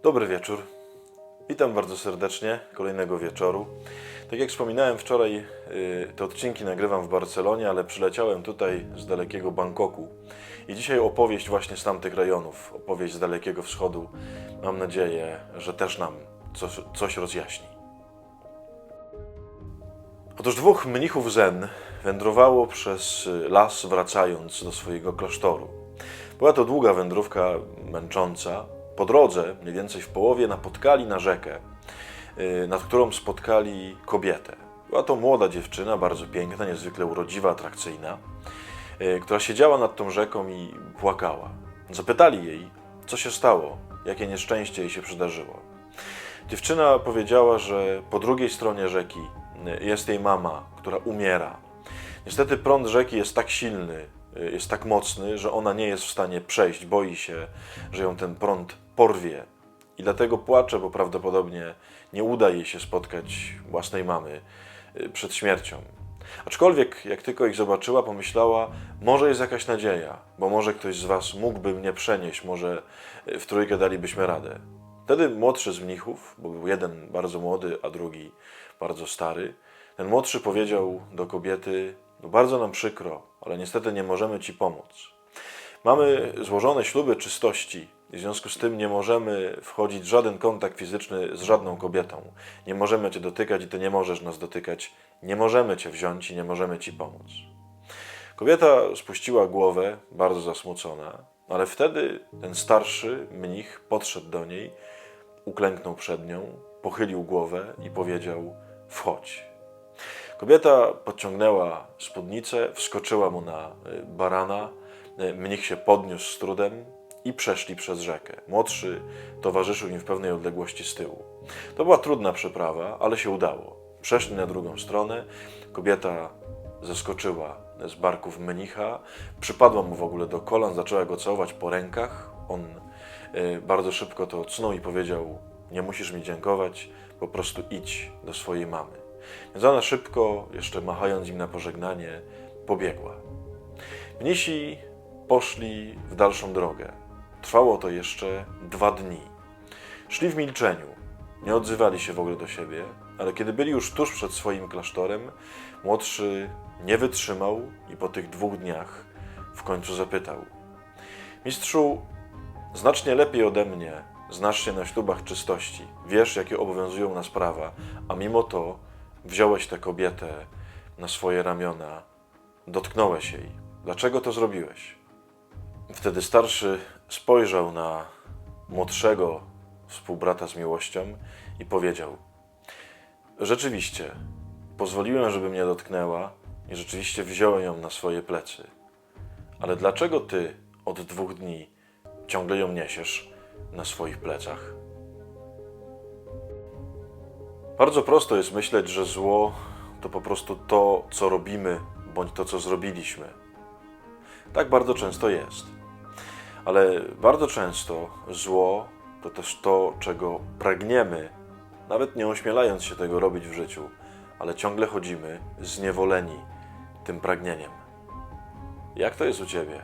Dobry wieczór. Witam bardzo serdecznie kolejnego wieczoru. Tak jak wspominałem wczoraj, te odcinki nagrywam w Barcelonie, ale przyleciałem tutaj z dalekiego Bangkoku. I dzisiaj opowieść właśnie z tamtych rejonów, opowieść z Dalekiego Wschodu. Mam nadzieję, że też nam coś rozjaśni. Otóż dwóch mnichów zen wędrowało przez las, wracając do swojego klasztoru. Była to długa wędrówka, męcząca. Po drodze, mniej więcej w połowie, napotkali na rzekę, nad którą spotkali kobietę. Była to młoda dziewczyna, bardzo piękna, niezwykle urodziwa, atrakcyjna, która siedziała nad tą rzeką i płakała. Zapytali jej, co się stało, jakie nieszczęście jej się przydarzyło. Dziewczyna powiedziała, że po drugiej stronie rzeki jest jej mama, która umiera. Niestety prąd rzeki jest tak silny, jest tak mocny, że ona nie jest w stanie przejść, boi się, że ją ten prąd porwie. I dlatego płacze, bo prawdopodobnie nie uda jej się spotkać własnej mamy przed śmiercią. Aczkolwiek, jak tylko ich zobaczyła, pomyślała, może jest jakaś nadzieja, bo może ktoś z was mógłby mnie przenieść, może w trójkę dalibyśmy radę. Wtedy młodszy z mnichów, bo był jeden bardzo młody, a drugi bardzo stary, ten młodszy powiedział do kobiety, no bardzo nam przykro, ale niestety nie możemy ci pomóc. Mamy złożone śluby czystości i w związku z tym nie możemy wchodzić w żaden kontakt fizyczny z żadną kobietą. Nie możemy cię dotykać i ty nie możesz nas dotykać. Nie możemy cię wziąć i nie możemy ci pomóc. Kobieta spuściła głowę, bardzo zasmucona, ale wtedy ten starszy mnich podszedł do niej, uklęknął przed nią, pochylił głowę i powiedział: wchodź. Kobieta podciągnęła spódnicę, wskoczyła mu na barana, mnich się podniósł z trudem i przeszli przez rzekę. Młodszy towarzyszył im w pewnej odległości z tyłu. To była trudna przeprawa, ale się udało. Przeszli na drugą stronę, kobieta zeskoczyła z barków mnicha, przypadła mu w ogóle do kolan, zaczęła go całować po rękach. On bardzo szybko to odsunął i powiedział: nie musisz mi dziękować, po prostu idź do swojej mamy. Więc ona szybko, jeszcze machając im na pożegnanie, pobiegła. Mnisi poszli w dalszą drogę. Trwało to jeszcze 2 dni. Szli w milczeniu, nie odzywali się w ogóle do siebie, ale kiedy byli już tuż przed swoim klasztorem, młodszy nie wytrzymał i po tych 2 dniach w końcu zapytał: mistrzu, znacznie lepiej ode mnie znasz się na ślubach czystości, wiesz, jakie obowiązują nas prawa, a mimo to wziąłeś tę kobietę na swoje ramiona, dotknąłeś jej. Dlaczego to zrobiłeś? Wtedy starszy spojrzał na młodszego współbrata z miłością i powiedział: rzeczywiście, pozwoliłem, żeby mnie dotknęła i rzeczywiście wziąłem ją na swoje plecy. Ale dlaczego ty od 2 dni ciągle ją niesiesz na swoich plecach? Bardzo prosto jest myśleć, że zło to po prostu to, co robimy, bądź to, co zrobiliśmy. Tak bardzo często jest. Ale bardzo często zło to też to, czego pragniemy, nawet nie ośmielając się tego robić w życiu, ale ciągle chodzimy zniewoleni tym pragnieniem. Jak to jest u ciebie?